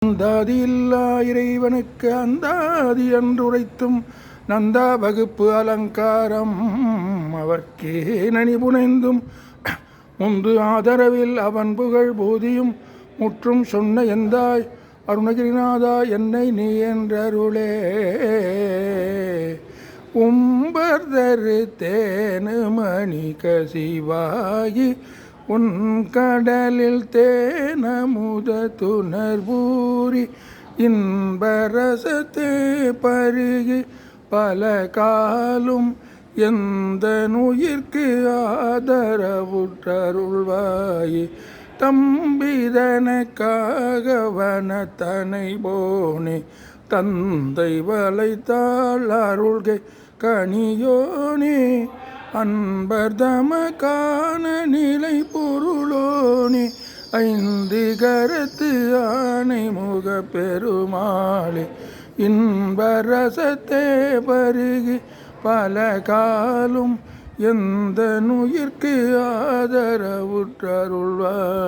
அந்தாதி இல்லா இறைவனுக்கு அந்தாதி என்றுரைத்தும் நந்தா வகுப்பு அலங்காரம் அவர்க்கே நனி புனைந்தும் முந்து ஆதரவில் அவன் புகழ் போதியும் முற்றும் சொன்ன எந்தாய் அருணகிரிநாதா என்னை நீ என்றருளே. உம்பர்தரு தேனு மணி கசிவாகி உன் கடலில் தேனமுத துணர்பூரி இன்பரசத்தே பருகி பல காலும் எந்த நுயிர்க்கு ஆதரவுற்றருள்வாயே. தம்பிதனக்காக வனத்தனை போனே தந்தை வளைத்தாள் அருள்கை கனியோனே அன்பர் தமக்கான நிலை பொருளோனே ஐந்து கரத்து ஆணை முக பெருமாளே இன்பரசத்தே பருகி பல காலும் எந்த நுயிர்க்கு ஆதரவுற்றருள்வாய்.